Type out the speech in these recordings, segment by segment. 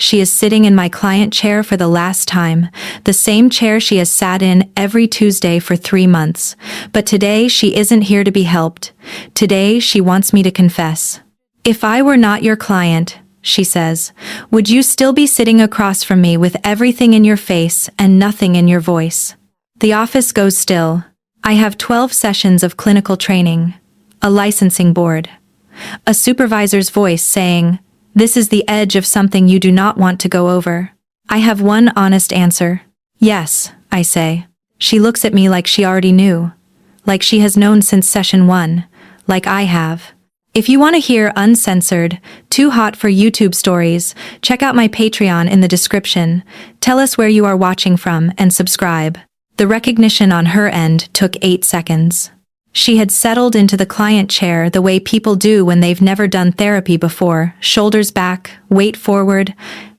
She is sitting in my client chair for the last time, the same chair she has sat in every Tuesday for 3 months. But today she isn't here to be helped. Today she wants me to confess. If I were not your client, she says, would you still be sitting across from me with everything in your face and nothing in your voice? The office goes still. I have 12 sessions of clinical training, a licensing board, a supervisor's voice saying, "This is the edge of something you do not want to go over." I have one honest answer. "Yes," I say. She looks at me like she already knew, like she has known since session 1, like I have. If you want to hear uncensored, too hot for YouTube stories, check out my Patreon in the description. Tell us where you are watching from and subscribe. The recognition on her end took 8 seconds. She had settled into the client chair the way people do when they've never done therapy before, shoulders back, weight forward,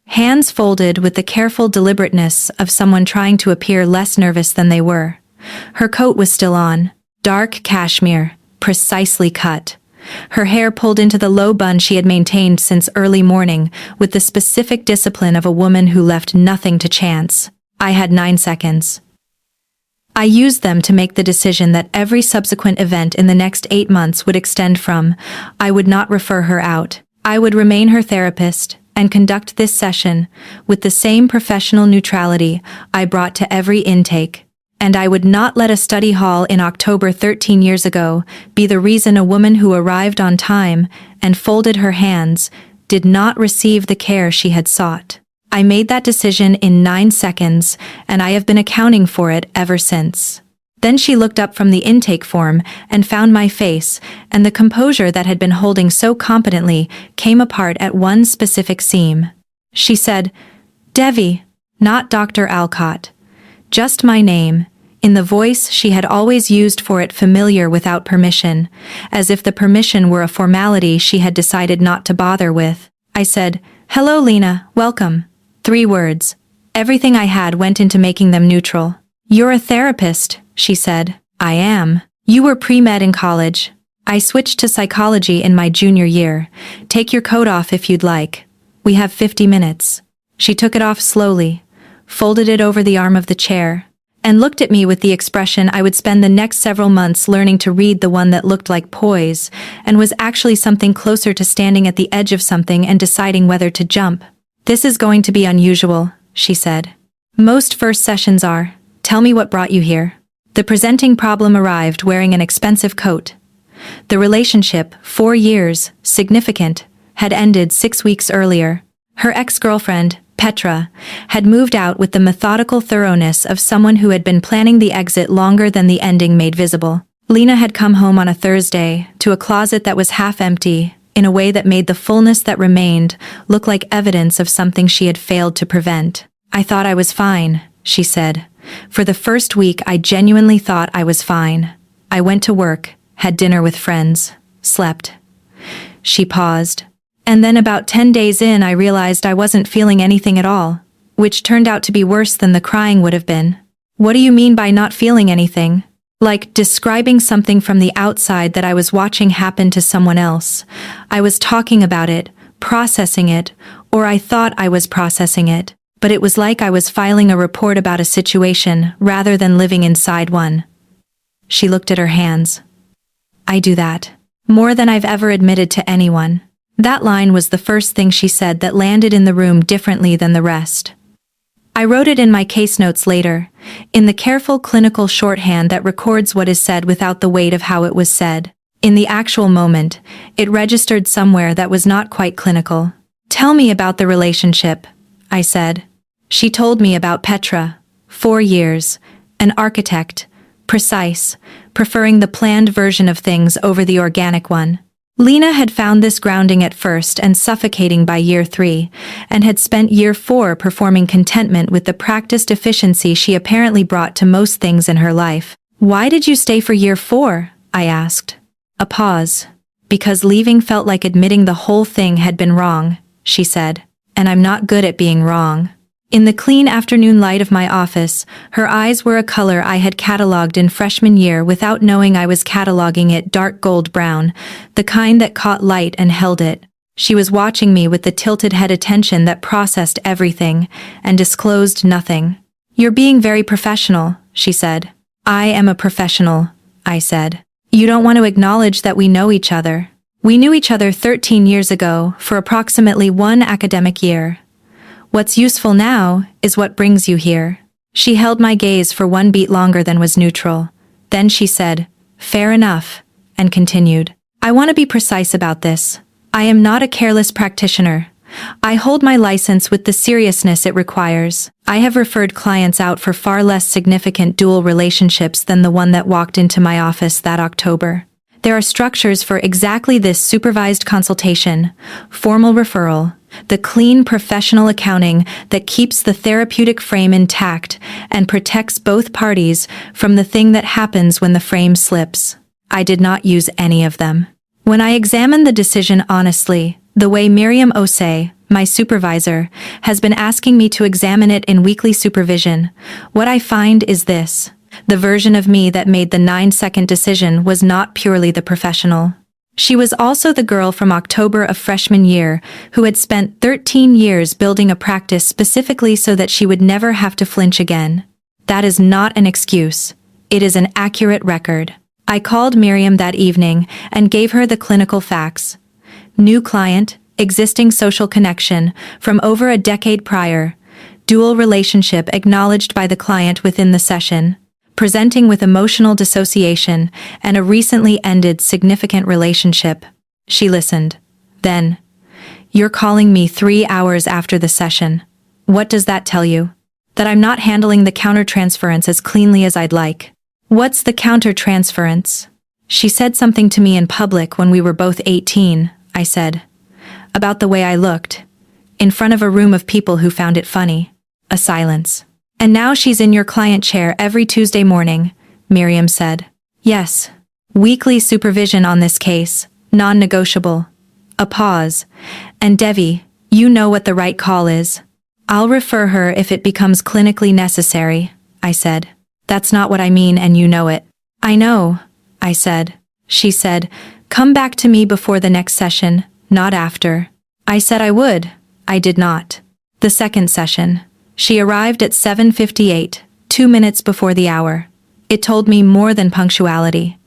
hands folded with the careful deliberateness of someone trying to appear less nervous than they were. Her coat was still on, dark cashmere, precisely cut. Her hair pulled into the low bun she had maintained since early morning, with the specific discipline of a woman who left nothing to chance. I had 9 seconds. I used them to make the decision that every subsequent event in the next 8 months would extend from. I would not refer her out. I would remain her therapist and conduct this session with the same professional neutrality I brought to every intake. And I would not let a study hall in October 13 years ago be the reason a woman who arrived on time and folded her hands did not receive the care she had sought. I made that decision in 9 seconds, and I have been accounting for it ever since. Then she looked up from the intake form and found my face, and the composure that had been holding so competently came apart at one specific seam. She said, "Devi," not Dr. Alcott. Just my name, in the voice she had always used for it, familiar without permission, as if the permission were a formality she had decided not to bother with. I said, "Hello Lena, welcome." 3 words. Everything I had went into making them neutral. "You're a therapist," she said. "I am. You were pre-med in college. I switched to psychology in my junior year. Take your coat off if you'd like. We have 50 minutes. She took it off slowly, folded it over the arm of the chair, and looked at me with the expression I would spend the next several months learning to read, the one that looked like poise, and was actually something closer to standing at the edge of something and deciding whether to jump. "This is going to be unusual," she said. "Most first sessions are. Tell me what brought you here." The presenting problem arrived wearing an expensive coat. The relationship, 4 years, significant, had ended 6 weeks earlier. Her ex-girlfriend, Petra, had moved out with the methodical thoroughness of someone who had been planning the exit longer than the ending made visible. Lena had come home on a Thursday, to a closet that was half empty, in a way that made the fullness that remained look like evidence of something she had failed to prevent. "I thought I was fine," she said. "For the first week I genuinely thought I was fine. I went to work, had dinner with friends, slept." She paused. "And then about 10 days in I realized I wasn't feeling anything at all, which turned out to be worse than the crying would have been." "What do you mean by not feeling anything?" "Like describing something from the outside that I was watching happen to someone else. I was talking about it, processing it, or I thought I was processing it, but it was like I was filing a report about a situation rather than living inside one." She looked at her hands. "I do that. More than I've ever admitted to anyone." That line was the first thing she said that landed in the room differently than the rest. I wrote it in my case notes later, in the careful clinical shorthand that records what is said without the weight of how it was said. In the actual moment, it registered somewhere that was not quite clinical. "Tell me about the relationship," I said. She told me about Petra, 4 years, an architect, precise, preferring the planned version of things over the organic one. Lena had found this grounding at first and suffocating by year 3, and had spent year 4 performing contentment with the practiced efficiency she apparently brought to most things in her life. "Why did you stay for year 4? I asked. A pause. "Because leaving felt like admitting the whole thing had been wrong," she said. "And I'm not good at being wrong." In the clean afternoon light of my office, her eyes were a color I had cataloged in freshman year without knowing I was cataloging it: dark gold brown, the kind that caught light and held it. She was watching me with the tilted head attention that processed everything and disclosed nothing. "You're being very professional," she said. "I am a professional," I said. "You don't want to acknowledge that we know each other. We knew each other 13 years ago for approximately 1 academic year. What's useful now is what brings you here." She held my gaze for 1 beat longer than was neutral. Then she said, "Fair enough," and continued. "I want to be precise about this. I am not a careless practitioner. I hold my license with the seriousness it requires. I have referred clients out for far less significant dual relationships than the one that walked into my office that October. There are structures for exactly this: supervised consultation, formal referral, the clean professional accounting that keeps the therapeutic frame intact and protects both parties from the thing that happens when the frame slips. I did not use any of them. When I examined the decision honestly, the way Miriam Osei, my supervisor, has been asking me to examine it in weekly supervision, what I find is this: the version of me that made the 9-second decision was not purely the professional. She was also the girl from October of freshman year who had spent 13 years building a practice specifically so that she would never have to flinch again. That is not an excuse. It is an accurate record. I called Miriam that evening and gave her the clinical facts. New client, existing social connection from over a decade prior, dual relationship acknowledged by the client within the session, presenting with emotional dissociation, and a recently ended significant relationship. She listened. Then, "You're calling me 3 hours after the session. What does that tell you? That I'm not handling the countertransference as cleanly as I'd like." "What's the countertransference?" "She said something to me in public when we were both 18, I said. "About the way I looked. In front of a room of people who found it funny." A silence. "And now she's in your client chair every Tuesday morning," Miriam said. "Yes. Weekly supervision on this case, non-negotiable." A pause. "And Devi, you know what the right call is." "I'll refer her if it becomes clinically necessary," I said. "That's not what I mean, and you know it." "I know," I said. She said, "Come back to me before the next session, not after." I said I would. I did not. The second session. She arrived at 7:58, 2 minutes before the hour. It told me more than punctuality.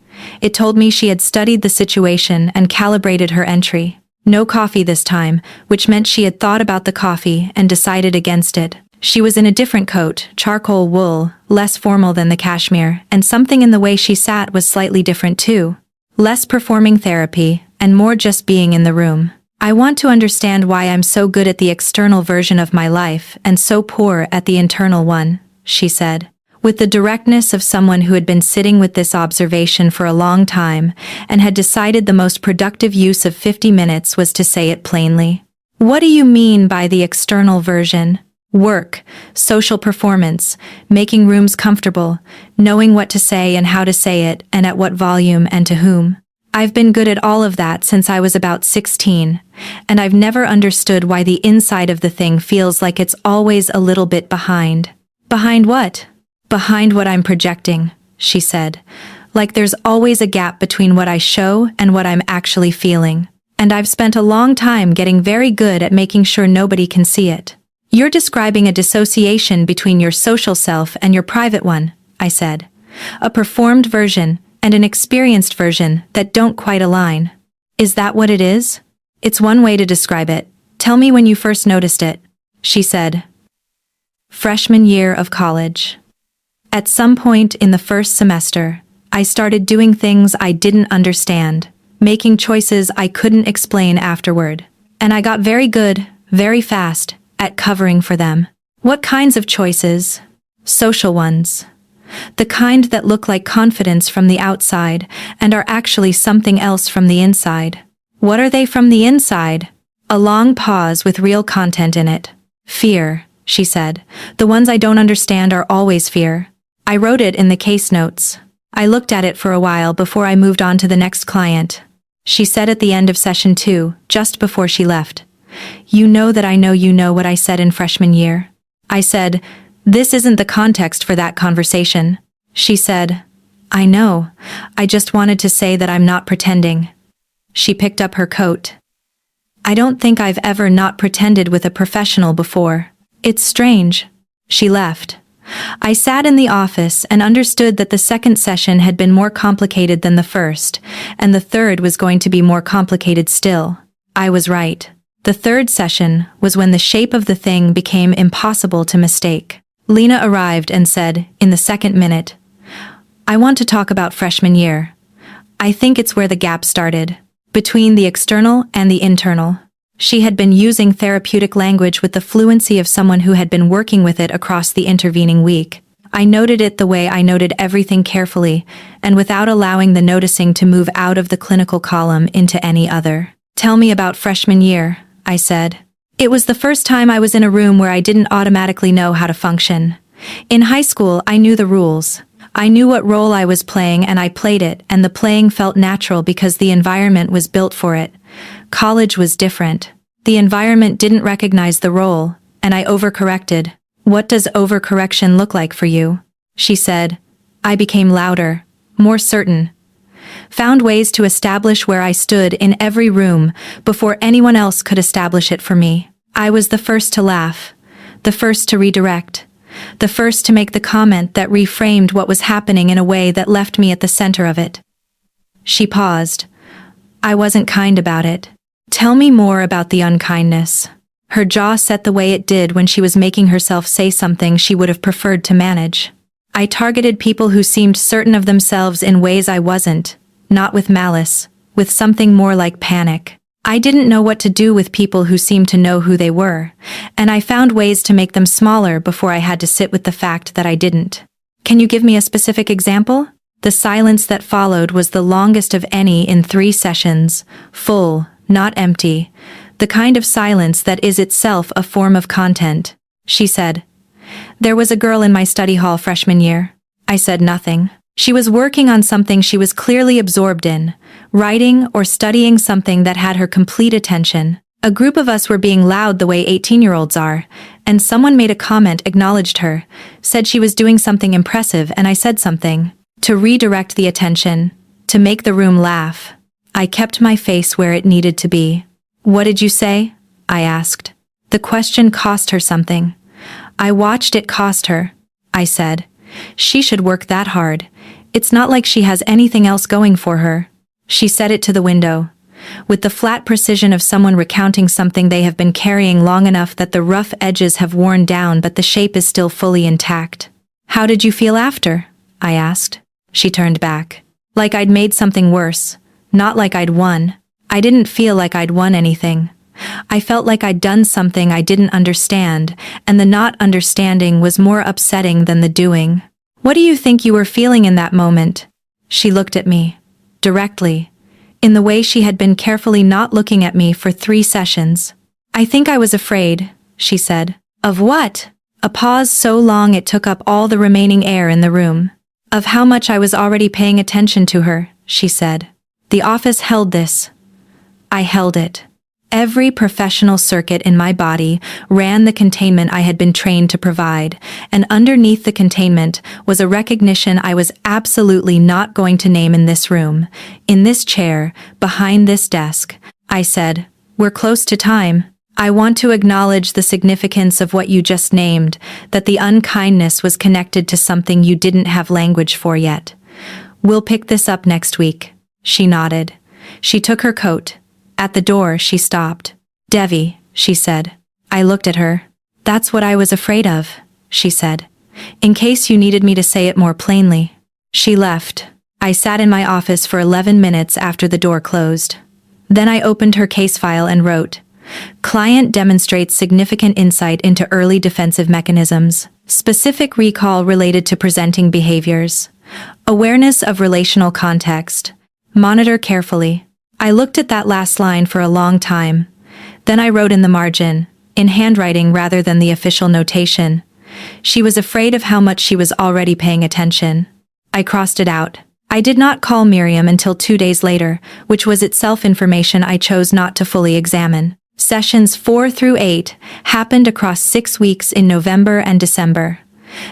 It told me she had studied the situation and calibrated her entry. No coffee this time, which meant she had thought about the coffee and decided against it. She was in a different coat, charcoal wool, less formal than the cashmere, and something in the way she sat was slightly different too. Less performing therapy, and more just being in the room. "I want to understand why I'm so good at the external version of my life and so poor at the internal one," she said, with the directness of someone who had been sitting with this observation for a long time and had decided the most productive use of 50 minutes was to say it plainly. "What do you mean by the external version?" "Work, social performance, making rooms comfortable, knowing what to say and how to say it and at what volume and to whom. I've been good at all of that since I was about 16, and I've never understood why the inside of the thing feels like it's always a little bit behind." "Behind what?" "Behind what I'm projecting," she said. "Like there's always a gap between what I show and what I'm actually feeling. And I've spent a long time getting very good at making sure nobody can see it." "You're describing a dissociation between your social self and your private one," I said. "A performed version and an experienced version that don't quite align." "Is that what it is?" "It's one way to describe it. Tell me when you first noticed it," she said. Freshman year of college. At some point in the first semester, I started doing things I didn't understand, making choices I couldn't explain afterward. And I got very good, very fast, at covering for them. What kinds of choices? Social ones. The kind that look like confidence from the outside and are actually something else from the inside. What are they from the inside? A long pause with real content in it. "Fear," she said. "The ones I don't understand are always fear." I wrote it in the case notes. I looked at it for a while before I moved on to the next client. She said at the end of session 2, just before she left, "You know that I know you know what I said in freshman year." I said, "This isn't the context for that conversation." She said, "I know. I just wanted to say that I'm not pretending." She picked up her coat. I don't think I've ever not pretended with a professional before. It's strange. She left. I sat in the office and understood that the second session had been more complicated than the first, and the third was going to be more complicated still. I was right. The third session was when the shape of the thing became impossible to mistake. Lena arrived and said, in the second minute, "I want to talk about freshman year. I think it's where the gap started, between the external and the internal." She had been using therapeutic language with the fluency of someone who had been working with it across the intervening week. I noted it the way I noted everything carefully, and without allowing the noticing to move out of the clinical column into any other. "Tell me about freshman year," I said. It was the first time I was in a room where I didn't automatically know how to function. In high school, I knew the rules. I knew what role I was playing and I played it, and the playing felt natural because the environment was built for it. College was different. The environment didn't recognize the role, and I overcorrected. "What does overcorrection look like for you?" she said. I became louder, more certain. Found ways to establish where I stood in every room before anyone else could establish it for me. I was the first to laugh, the first to redirect, the first to make the comment that reframed what was happening in a way that left me at the center of it. She paused. I wasn't kind about it. "Tell me more about the unkindness." Her jaw set the way it did when she was making herself say something she would have preferred to manage. "I targeted people who seemed certain of themselves in ways I wasn't, not with malice, with something more like panic. I didn't know what to do with people who seemed to know who they were, and I found ways to make them smaller before I had to sit with the fact that I didn't." "Can you give me a specific example?" The silence that followed was the longest of any in 3 sessions, full, not empty, the kind of silence that is itself a form of content. She said, "There was a girl in my study hall freshman year." I said nothing. She was working on something she was clearly absorbed in, writing or studying something that had her complete attention. A group of us were being loud the way 18-year-olds are, and someone made a comment, acknowledged her, said she was doing something impressive, and I said something. To redirect the attention, to make the room laugh. I kept my face where it needed to be. "What did you say?" I asked. The question cost her something. I watched it cost her. I said, "She should work that hard. It's not like she has anything else going for her." She set it to the window, with the flat precision of someone recounting something they have been carrying long enough that the rough edges have worn down but the shape is still fully intact. "How did you feel after?" I asked. She turned back. Like I'd made something worse, not like I'd won. I didn't feel like I'd won anything. I felt like I'd done something I didn't understand, and the not understanding was more upsetting than the doing. "What do you think you were feeling in that moment?" She looked at me, directly, in the way she had been carefully not looking at me for 3 sessions. "I think I was afraid," she said. "Of what?" A pause so long it took up all the remaining air in the room. "Of how much I was already paying attention to her," she said. The office held this. I held it. Every professional circuit in my body ran the containment I had been trained to provide, and underneath the containment was a recognition I was absolutely not going to name in this room, in this chair, behind this desk. I said, "We're close to time. I want to acknowledge the significance of what you just named, that the unkindness was connected to something you didn't have language for yet. We'll pick this up next week." She nodded. She took her coat. At the door, she stopped. "Devi," she said. I looked at her. "That's what I was afraid of," she said. "In case you needed me to say it more plainly." She left. I sat in my office for 11 minutes after the door closed. Then I opened her case file and wrote, "Client demonstrates significant insight into early defensive mechanisms, specific recall related to presenting behaviors, awareness of relational context. Monitor carefully." I looked at that last line for a long time. Then I wrote in the margin, in handwriting rather than the official notation, "She was afraid of how much she was already paying attention." I crossed it out. I did not call Miriam until 2 days later, which was itself information I chose not to fully examine. Sessions 4 through 8 happened across 6 weeks in November and December.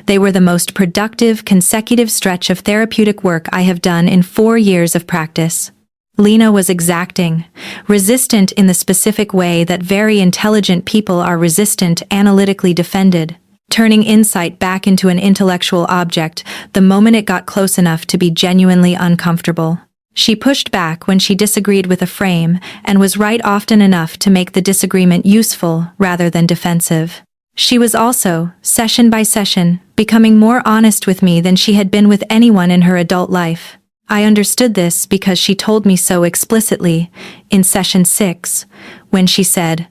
They were the most productive consecutive stretch of therapeutic work I have done in 4 years of practice. Lena was exacting, resistant in the specific way that very intelligent people are resistant, analytically defended, turning insight back into an intellectual object the moment it got close enough to be genuinely uncomfortable. She pushed back when she disagreed with a frame and was right often enough to make the disagreement useful rather than defensive. She was also, session by session, becoming more honest with me than she had been with anyone in her adult life. I understood this because she told me so explicitly in session 6, when she said,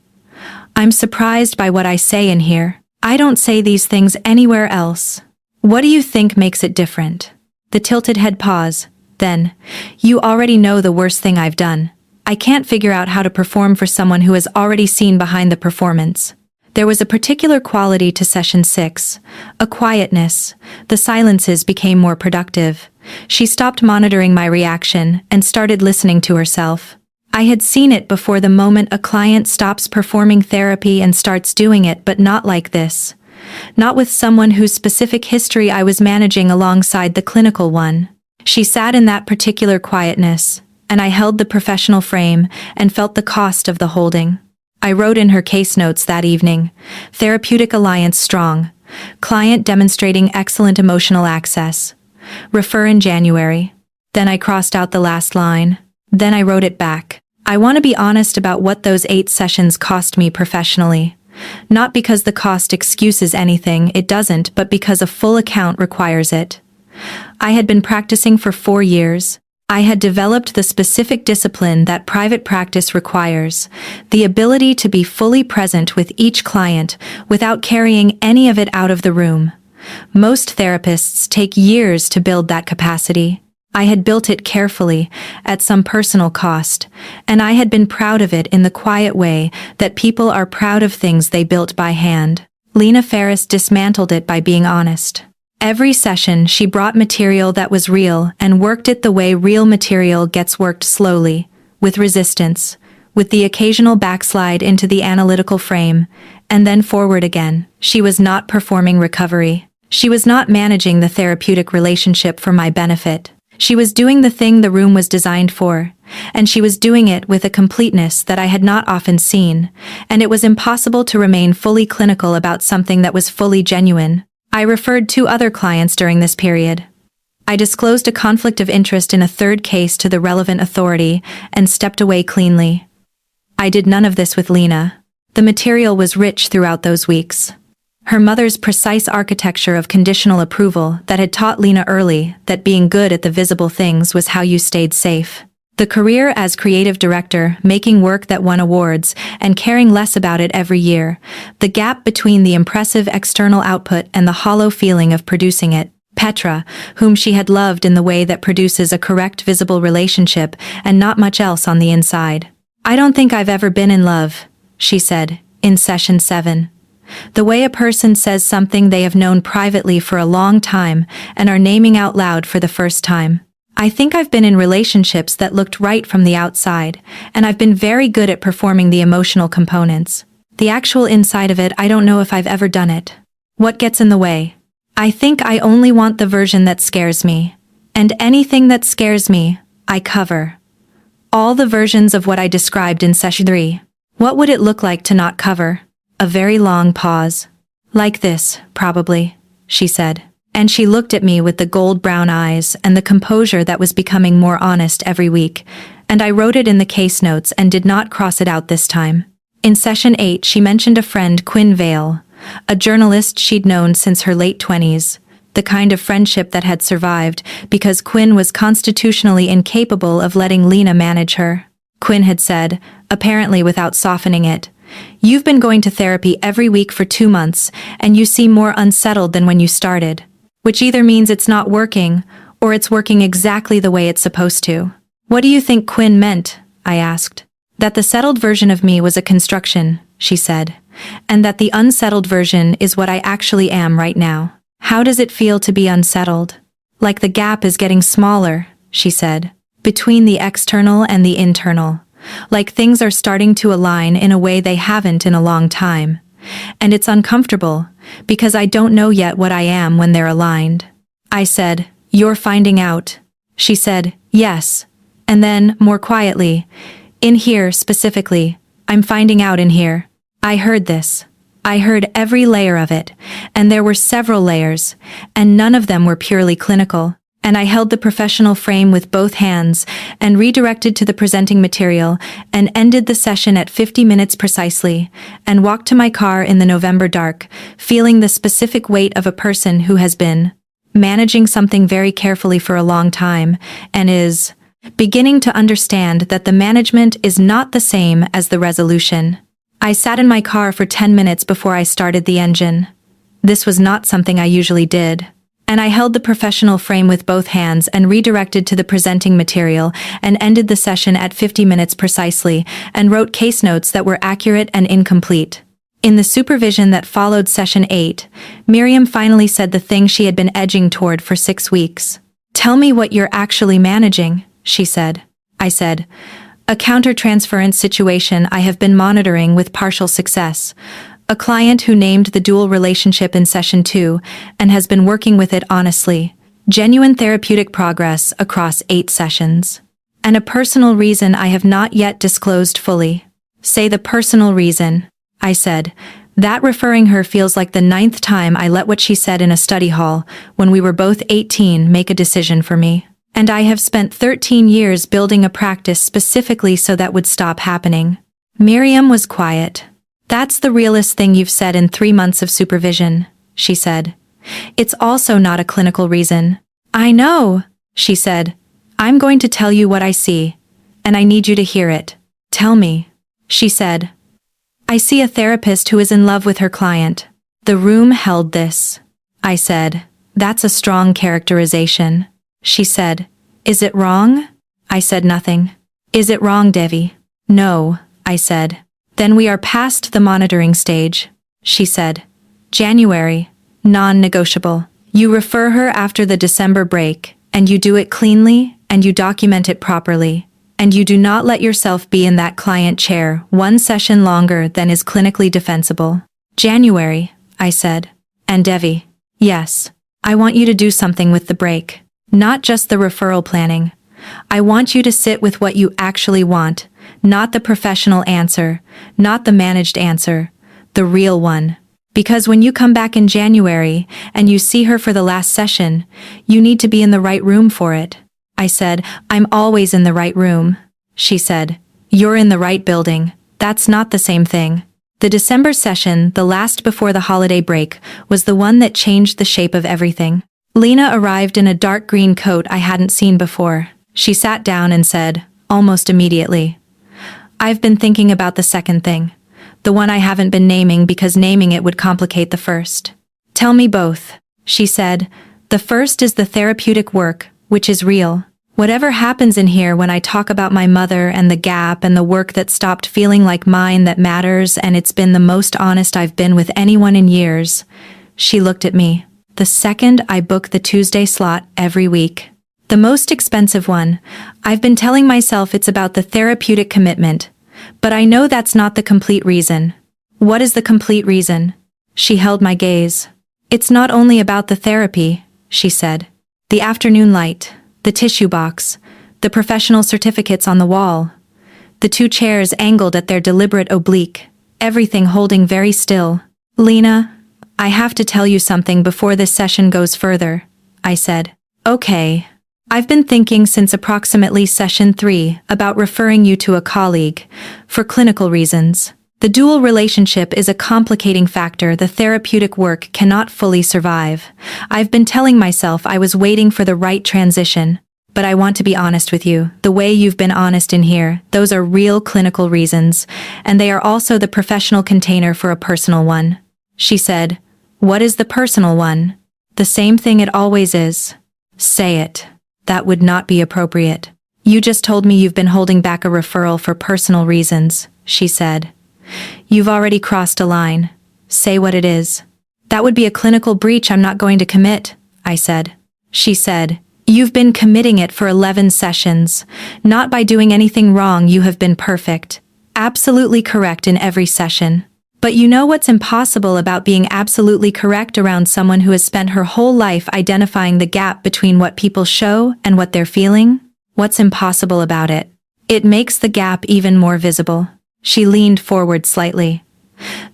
"I'm surprised by what I say in here. I don't say these things anywhere else. What do you think makes it different?" The tilted head pause. Then, "You already know the worst thing I've done. I can't figure out how to perform for someone who has already seen behind the performance." There was a particular quality to session 6, a quietness. The silences became more productive. She stopped monitoring my reaction and started listening to herself. I had seen it before, the moment a client stops performing therapy and starts doing it, but not like this. Not with someone whose specific history I was managing alongside the clinical one. She sat in that particular quietness, and I held the professional frame and felt the cost of the holding. I wrote in her case notes that evening, "Therapeutic alliance strong. Client demonstrating excellent emotional access. Refer in January." Then I crossed out the last line. Then I wrote it back. I want to be honest about what those 8 sessions cost me professionally. Not because the cost excuses anything, it doesn't, but because a full account requires it. I had been practicing for 4 years. I had developed the specific discipline that private practice requires, the ability to be fully present with each client without carrying any of it out of the room. Most therapists take years to build that capacity. I had built it carefully, at some personal cost, and I had been proud of it in the quiet way that people are proud of things they built by hand. Lena Ferris dismantled it by being honest. Every session she brought material that was real and worked it the way real material gets worked, slowly, with resistance, with the occasional backslide into the analytical frame, and then forward again. She was not performing recovery. She was not managing the therapeutic relationship for my benefit. She was doing the thing the room was designed for, and she was doing it with a completeness that I had not often seen, and it was impossible to remain fully clinical about something that was fully genuine. I referred 2 other clients during this period. I disclosed a conflict of interest in a 3rd case to the relevant authority and stepped away cleanly. I did none of this with Lena. The material was rich throughout those weeks. Her mother's precise architecture of conditional approval that had taught Lena early that being good at the visible things was how you stayed safe. The career as creative director, making work that won awards, and caring less about it every year. The gap between the impressive external output and the hollow feeling of producing it. Petra, whom she had loved in the way that produces a correct visible relationship and not much else on the inside. "I don't think I've ever been in love," she said, in session 7. The way a person says something they have known privately for a long time and are naming out loud for the first time. "I think I've been in relationships that looked right from the outside, and I've been very good at performing the emotional components. The actual inside of it, I don't know if I've ever done it. What gets in the way? I think I only want the version that scares me. And anything that scares me, I cover. All the versions of what I described in session 3. What would it look like to not cover?" A very long pause. "Like this, probably," she said. And she looked at me with the gold brown eyes and the composure that was becoming more honest every week, and I wrote it in the case notes and did not cross it out this time. In session 8 she mentioned a friend, Quinn Vale, a journalist she'd known since her late 20s, the kind of friendship that had survived because Quinn was constitutionally incapable of letting Lena manage her. Quinn had said, apparently without softening it, "You've been going to therapy every week for 2 months, and you seem more unsettled than when you started." Which either means it's not working, or it's working exactly the way it's supposed to. "What do you think Quinn meant?" I asked. "That the settled version of me was a construction," she said, "and that the unsettled version is what I actually am right now." "How does it feel to be unsettled?" "Like the gap is getting smaller," she said, "between the external and the internal. Like things are starting to align in a way they haven't in a long time. And it's uncomfortable, because I don't know yet what I am when they're aligned." I said, "You're finding out." She said, "Yes, And then, more quietly, "In here, specifically. I'm finding out in here." I heard this. I heard every layer of it, and there were several layers, and none of them were purely clinical. And I held the professional frame with both hands and redirected to the presenting material and ended the session at 50 minutes precisely and walked to my car in the November dark, feeling the specific weight of a person who has been managing something very carefully for a long time and is beginning to understand that the management is not the same as the resolution. I sat in my car for 10 minutes before I started the engine. This was not something I usually did. And I held the professional frame with both hands and redirected to the presenting material and ended the session at 50 minutes precisely and wrote case notes that were accurate and incomplete. In the supervision that followed session 8, Miriam finally said the thing she had been edging toward for 6 weeks. "Tell me what you're actually managing," she said. I said, "A counter-transference situation I have been monitoring with partial success. A client who named the dual relationship in session 2 and has been working with it honestly. Genuine therapeutic progress across 8 sessions. And a personal reason I have not yet disclosed fully." "Say the personal reason," I said. That referring her feels like the 9th time I let what she said in a study hall, when we were both 18, make a decision for me. And I have spent 13 years building a practice specifically so that would stop happening. Miriam was quiet. "That's the realest thing you've said in 3 months of supervision," she said. "It's also not a clinical reason." "I know," she said. "I'm going to tell you what I see, and I need you to hear it." "Tell me," she said. "I see a therapist who is in love with her client." The room held this. I said, "That's a strong characterization." She said, "Is it wrong?" I said nothing. "Is it wrong, Devi?" "No," I said. "Then we are past the monitoring stage," she said. "January. Non-negotiable. You refer her after the December break, and you do it cleanly, and you document it properly, and you do not let yourself be in that client chair 1 session longer than is clinically defensible." "January," I said. "And Devi." "Yes. I want you to do something with the break. Not just the referral planning. I want you to sit with what you actually want, not the professional answer, not the managed answer, the real one. Because when you come back in January and you see her for the last session, you need to be in the right room for it." I said, "I'm always in the right room." She said, "You're in the right building. That's not the same thing." The December session, the last before the holiday break, was the one that changed the shape of everything. Lena arrived in a dark green coat I hadn't seen before. She sat down and said, almost immediately, "I've been thinking about the second thing. The one I haven't been naming because naming it would complicate the first." "Tell me both," she said. "The first is the therapeutic work, which is real. Whatever happens in here when I talk about my mother and the gap and the work that stopped feeling like mine that matters, and it's been the most honest I've been with anyone in years." She looked at me. "The second I book the Tuesday slot every week. The most expensive one. I've been telling myself it's about the therapeutic commitment, but I know that's not the complete reason." "What is the complete reason?" She held my gaze. "It's not only about the therapy," she said. "The afternoon light, the tissue box, the professional certificates on the wall, the 2 chairs angled at their deliberate oblique, everything holding very still." "Lena, I have to tell you something before this session goes further," I said. "Okay. I've been thinking since approximately session 3 about referring you to a colleague, for clinical reasons. The dual relationship is a complicating factor the therapeutic work cannot fully survive. I've been telling myself I was waiting for the right transition, but I want to be honest with you. The way you've been honest in here, those are real clinical reasons, and they are also the professional container for a personal one." She said, "What is the personal one?" "The same thing it always is." "Say it." "That would not be appropriate." "You just told me you've been holding back a referral for personal reasons," she said. "You've already crossed a line. Say what it is." "That would be a clinical breach I'm not going to commit," I said. She said, "You've been committing it for 11 sessions. Not by doing anything wrong, you have been perfect. Absolutely correct in every session. But you know what's impossible about being absolutely correct around someone who has spent her whole life identifying the gap between what people show and what they're feeling? What's impossible about it? It makes the gap even more visible. She leaned forward slightly.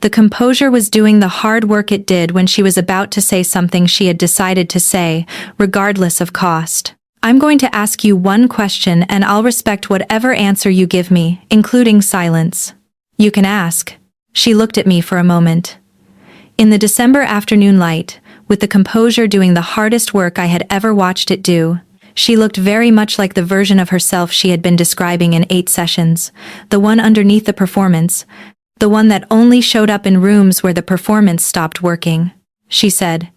The composure was doing the hard work it did when she was about to say something she had decided to say, regardless of cost. I'm going to ask you one question and I'll respect whatever answer you give me, including silence. You can ask. She looked at me for a moment. In the December afternoon light, with the composure doing the hardest work I had ever watched it do, she looked very much like the version of herself she had been describing in 8 sessions, the one underneath the performance, the one that only showed up in rooms where the performance stopped working. She said,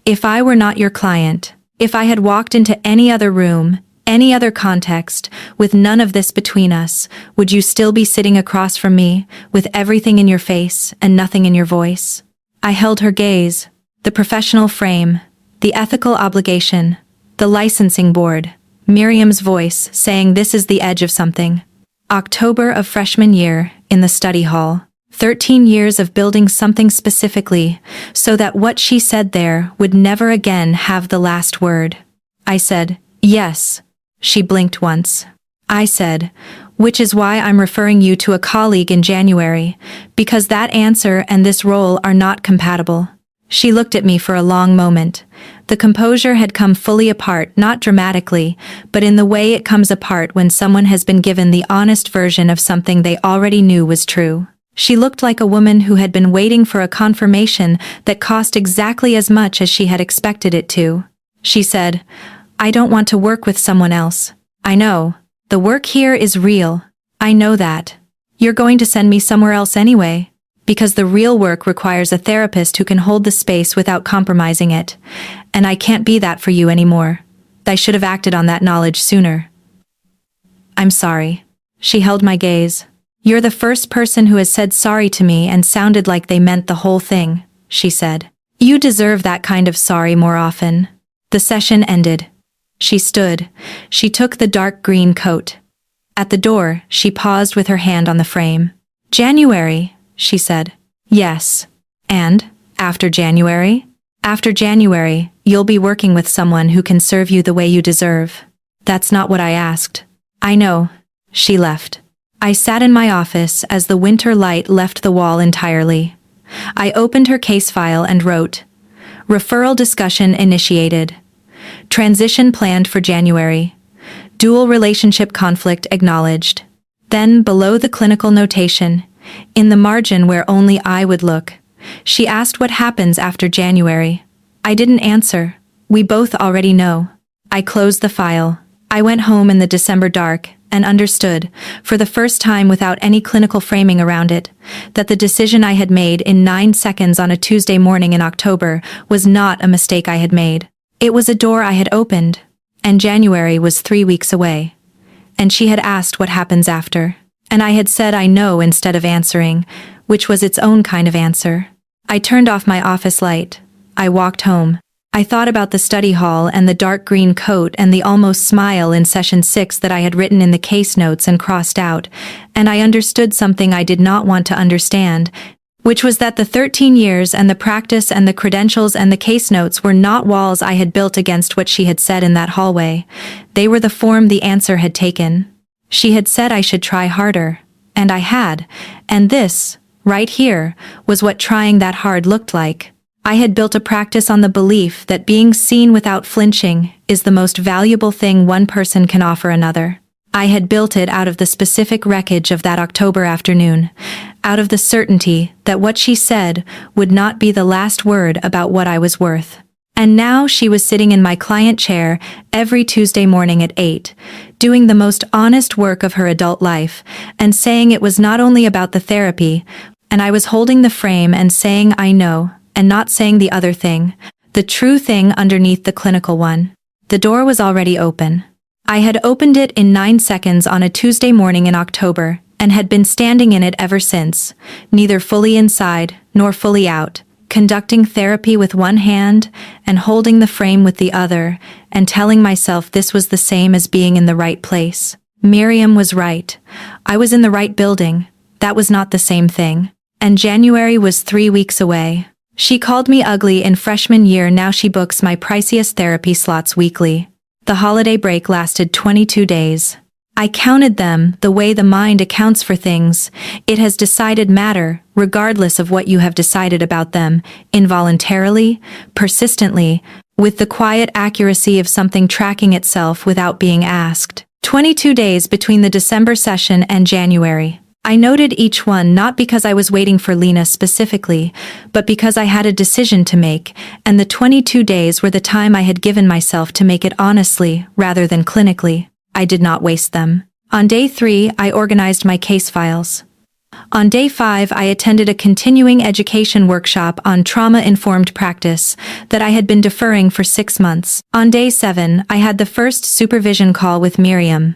"If I were not your client, if I had walked into any other room, any other context, with none of this between us, would you still be sitting across from me, with everything in your face and nothing in your voice?" I held her gaze, the professional frame, the ethical obligation, the licensing board, Miriam's voice saying this is the edge of something. October of freshman year, in the study hall. 13 years of building something specifically, so that what she said there would never again have the last word. I said, "Yes." She blinked once. I said, "Which is why I'm referring you to a colleague in January, because that answer and this role are not compatible." She looked at me for a long moment. The composure had come fully apart, not dramatically, but in the way it comes apart when someone has been given the honest version of something they already knew was true. She looked like a woman who had been waiting for a confirmation that cost exactly as much as she had expected it to. She said, "I don't want to work with someone else. I know. The work here is real. I know that. You're going to send me somewhere else anyway. Because the real work requires a therapist who can hold the space without compromising it. And I can't be that for you anymore. I should have acted on that knowledge sooner." "I'm sorry." She held my gaze. "You're the first person who has said sorry to me and sounded like they meant the whole thing," she said. "You deserve that kind of sorry more often." The session ended. She stood. She took the dark green coat. At the door, she paused with her hand on the frame. "January," she said. "Yes. And, after January? After January, you'll be working with someone who can serve you the way you deserve." "That's not what I asked." "I know." She left. I sat in my office as the winter light left the wall entirely. I opened her case file and wrote, "Referral discussion initiated. Transition planned for January. Dual relationship conflict acknowledged." Then, below the clinical notation, in the margin where only I would look, she asked what happens after January. I didn't answer. We both already know. I closed the file. I went home in the December dark and understood, for the first time without any clinical framing around it, that the decision I had made in 9 seconds on a Tuesday morning in October was not a mistake I had made. It was a door I had opened, and January was 3 weeks away. And she had asked what happens after. And I had said I know instead of answering, which was its own kind of answer. I turned off my office light. I walked home. I thought about the study hall and the dark green coat and the almost smile in session 6 that I had written in the case notes and crossed out, and I understood something I did not want to understand, which was that the 13 years and the practice and the credentials and the case notes were not walls I had built against what she had said in that hallway. They were the form the answer had taken. She had said I should try harder, and I had, and this, right here, was what trying that hard looked like. I had built a practice on the belief that being seen without flinching is the most valuable thing one person can offer another. I had built it out of the specific wreckage of that October afternoon, out of the certainty that what she said would not be the last word about what I was worth. And now she was sitting in my client chair every Tuesday morning at 8, doing the most honest work of her adult life, and saying it was not only about the therapy, and I was holding the frame and saying I know, and not saying the other thing, the true thing underneath the clinical one. The door was already open. I had opened it in 9 seconds on a Tuesday morning in October, and had been standing in it ever since, neither fully inside nor fully out, conducting therapy with one hand and holding the frame with the other, and telling myself this was the same as being in the right place. Miriam was right. I was in the right building. That was not the same thing. And January was 3 weeks away. She called me ugly in freshman year. Now she books my Priciest therapy slots weekly. The holiday break lasted 22 days. I counted them the way the mind accounts for things. It has decided matter, regardless of what you have decided about them, involuntarily, persistently, with the quiet accuracy of something tracking itself without being asked. 22 days between the December session and January. I noted each one not because I was waiting for Lena specifically, but because I had a decision to make, and the 22 days were the time I had given myself to make it honestly, rather than clinically. I did not waste them. On day 3, I organized my case files. On day 5, I attended a continuing education workshop on trauma-informed practice that I had been deferring for 6 months. On day 7, I had the first supervision call with Miriam,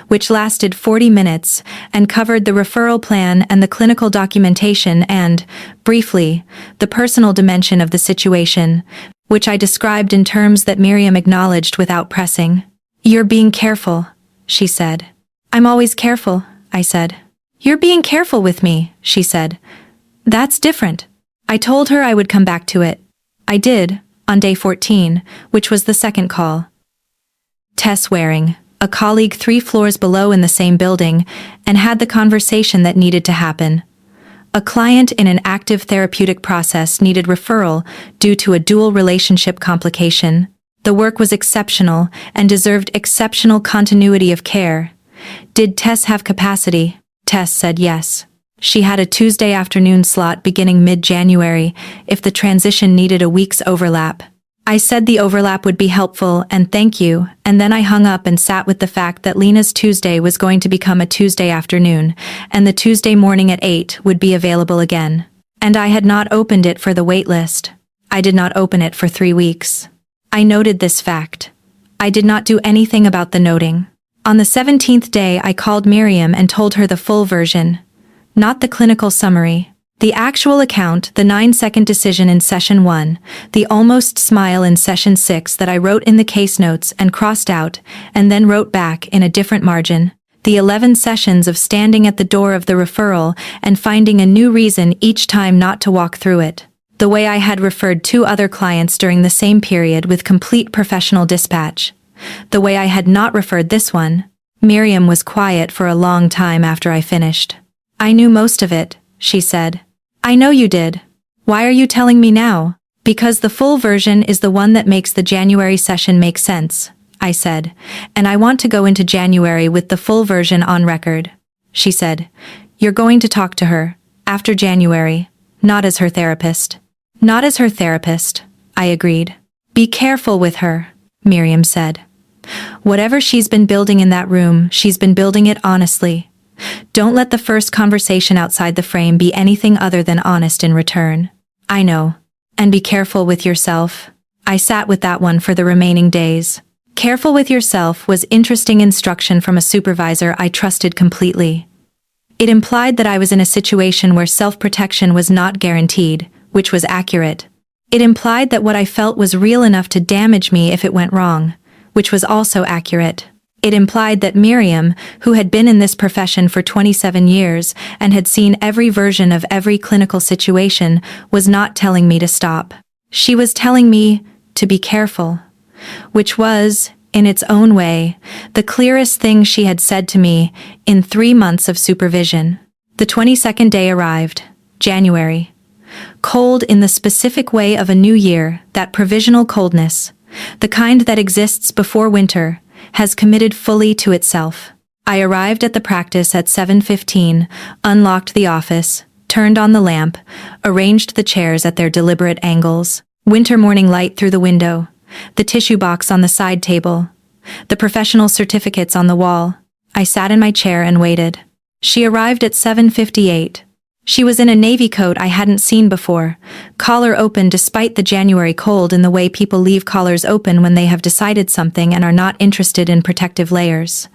which lasted 40 minutes and covered the referral plan and the clinical documentation and, briefly, the personal dimension of the situation, which I described in terms that Miriam acknowledged without pressing. "You're being careful," she said. "I'm always careful," I said. "You're being careful with me," she said. "That's different." I told her I would come back to it. I did, on day 14, which was the second call. Tess Waring, a colleague 3 floors below in the same building, and had the conversation that needed to happen. A client in an active therapeutic process needed referral due to a dual relationship complication. The work was exceptional and deserved exceptional continuity of care. Did Tess have capacity? Tess said yes. She had a Tuesday afternoon slot beginning mid-January if the transition needed a week's overlap. I said the overlap would be helpful and thank you, and then I hung up and sat with the fact that Lena's Tuesday was going to become a Tuesday afternoon, and the Tuesday morning at 8 would be available again. And I had not opened it for the wait list. I did not open it for 3 weeks. I noted this fact. I did not do anything about the noting. On the 17th day I called Miriam and told her the full version. Not the clinical summary. The actual account, the 9-second decision in session 1, the almost smile in session 6 that I wrote in the case notes and crossed out, and then wrote back in a different margin. The 11 sessions of standing at the door of the referral and finding a new reason each time not to walk through it. The way I had referred 2 other clients during the same period with complete professional dispatch. The way I had not referred this one. Miriam was quiet for a long time after I finished. "I knew most of it," she said. "I know you did. Why are you telling me now?" "Because the full version is the one that makes the January session make sense," I said, "and I want to go into January with the full version on record." She said, "You're going to talk to her, after January, not as her therapist." "Not as her therapist," I agreed. "Be careful with her," Miriam said. "Whatever she's been building in that room, she's been building it honestly. Don't let the first conversation outside the frame be anything other than honest in return." "I know. And be careful with yourself." I sat with that one for the remaining days. Careful with yourself was interesting instruction from a supervisor I trusted completely. It implied that I was in a situation where self-protection was not guaranteed, which was accurate. It implied that what I felt was real enough to damage me if it went wrong, which was also accurate. It implied that Miriam, who had been in this profession for 27 years and had seen every version of every clinical situation, was not telling me to stop. She was telling me to be careful, which was, in its own way, the clearest thing she had said to me in 3 months of supervision. The 22nd day arrived, January. Cold in the specific way of a new year, that provisional coldness, the kind that exists before winter, has committed fully to itself. I arrived at the practice at 7:15, unlocked the office, turned on the lamp, arranged the chairs at their deliberate angles, winter morning light through the window, the tissue box on the side table, the professional certificates on the wall. I sat in my chair and waited. She arrived at 7:58. She was in a navy coat I hadn't seen before, collar open despite the January cold in the way people leave collars open when they have decided something and are not interested in protective layers.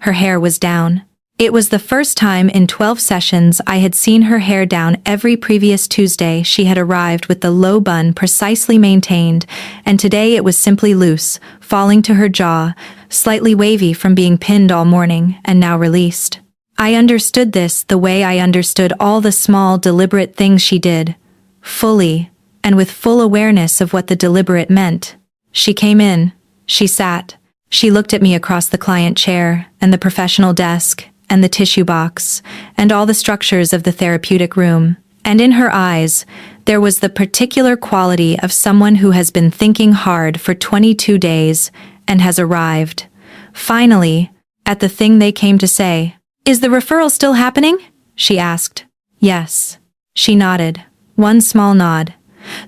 Her hair was down. It was the first time in 12 sessions I had seen her hair down. Every previous Tuesday she had arrived with the low bun precisely maintained, and today it was simply loose, falling to her jaw, slightly wavy from being pinned all morning and now released. I understood this the way I understood all the small, deliberate things she did, fully, and with full awareness of what the deliberate meant. She came in, she sat, She looked at me across the client chair, and the professional desk, and the tissue box, and all the structures of the therapeutic room. And in her eyes, there was the particular quality of someone who has been thinking hard for 22 days and has arrived, finally, at the thing they came to say. "Is the referral still happening?" she asked. "Yes." She nodded. One small nod.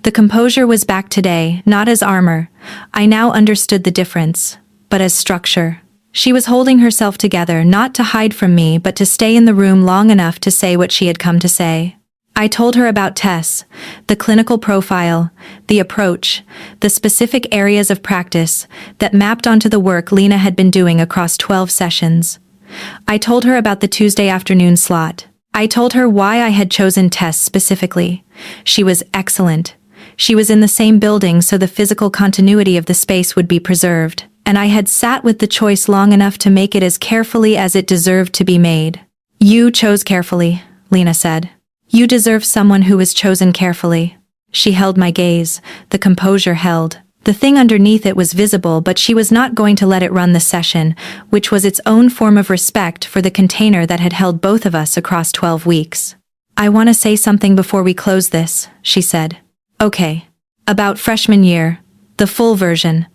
The composure was back today, not as armor. I now understood the difference, but as structure. She was holding herself together, not to hide from me, but to stay in the room long enough to say what she had come to say. I told her about Tess, the clinical profile, the approach, the specific areas of practice that mapped onto the work Lena had been doing across 12 sessions. I told her about the Tuesday afternoon slot. I told her why I had chosen Tess specifically. She was excellent. She was in the same building, so the physical continuity of the space would be preserved, and I had sat with the choice long enough to make it as carefully as it deserved to be made. "You chose carefully," Lena said. "You deserve someone who was chosen carefully." She held my gaze. The composure held. The thing underneath it was visible, but she was not going to let it run the session, which was its own form of respect for the container that had held both of us across 12 weeks. "I want to say something before we close this," she said. "Okay. About freshman year. The full version.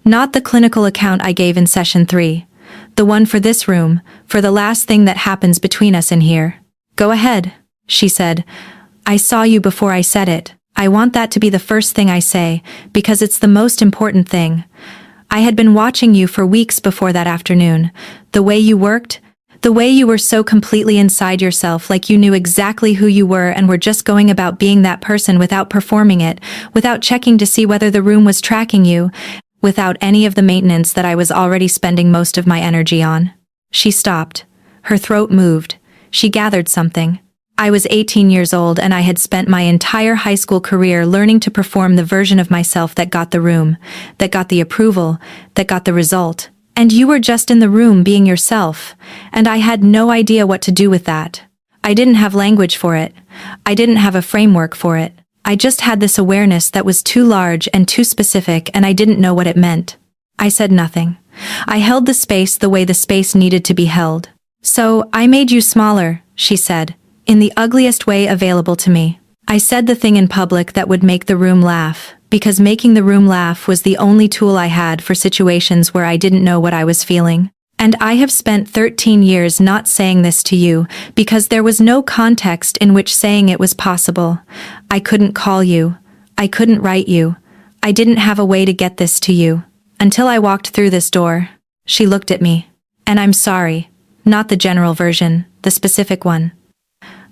Not the clinical account I gave in session 3. The one for this room, for the last thing that happens between us in here." "Go ahead," she said. "I saw you before I said it. I want that to be the first thing I say, because it's the most important thing. I had been watching you for weeks before that afternoon. The way you worked, the way you were so completely inside yourself, like you knew exactly who you were and were just going about being that person without performing it, without checking to see whether the room was tracking you, without any of the maintenance that I was already spending most of my energy on." She stopped. Her throat moved. She gathered something. I was 18 years old and I had spent my entire high school career learning to perform the version of myself that got the room, that got the approval, that got the result. And you were just in the room being yourself, and I had no idea what to do with that. I didn't have language for it. I didn't have a framework for it. I just had this awareness that was too large and too specific, and I didn't know what it meant. I said nothing. I held the space the way the space needed to be held. "So, I made you smaller," she said, in the ugliest way available to me. I said the thing in public that would make the room laugh, because making the room laugh was the only tool I had for situations where I didn't know what I was feeling. And I have spent 13 years not saying this to you, because there was no context in which saying it was possible. I couldn't call you. I couldn't write you. I didn't have a way to get this to you. Until I walked through this door. She looked at me. "And I'm sorry. Not the general version, the specific one.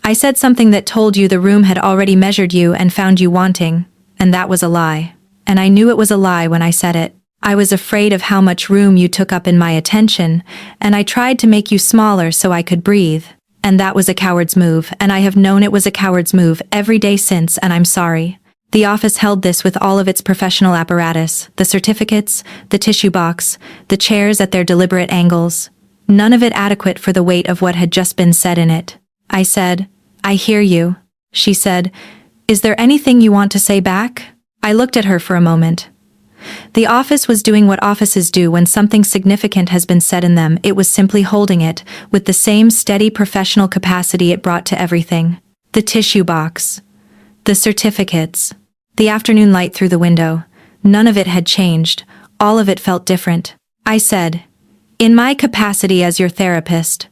I said something that told you the room had already measured you and found you wanting, and that was a lie. And I knew it was a lie when I said it. I was afraid of how much room you took up in my attention, and I tried to make you smaller so I could breathe. And that was a coward's move, and I have known it was a coward's move every day since, and I'm sorry." The office held this with all of its professional apparatus, the certificates, the tissue box, the chairs at their deliberate angles. None of it adequate for the weight of what had just been said in it. I said, "I hear you." She said, "Is there anything you want to say back?" I looked at her for a moment. The office was doing what offices do when something significant has been said in them. It was simply holding it, with the same steady professional capacity it brought to everything. The tissue box. The certificates. The afternoon light through the window. None of it had changed. All of it felt different. I said, "In my capacity as your therapist,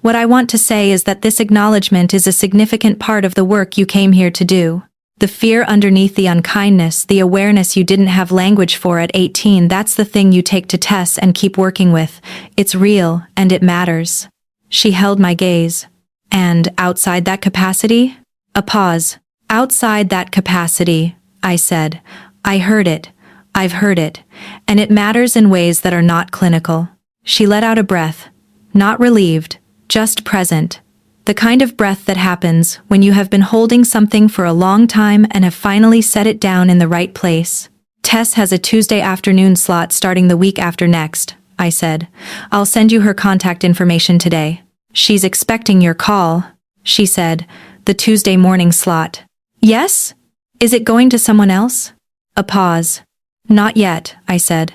what I want to say is that this acknowledgement is a significant part of the work you came here to do. The fear underneath the unkindness, the awareness you didn't have language for at 18, that's the thing you take to Tess and keep working with. It's real, and it matters." She held my gaze. "And outside that capacity?" A pause. "Outside that capacity," I said. "I heard it. I've heard it. And it matters in ways that are not clinical." She let out a breath. Not relieved. Just present. The kind of breath that happens when you have been holding something for a long time and have finally set it down in the right place. "Tess has a Tuesday afternoon slot starting the week after next," I said. "I'll send you her contact information today." "She's expecting your call," she said. "The Tuesday morning slot." "Yes? Is it going to someone else?" A pause. "Not yet," I said.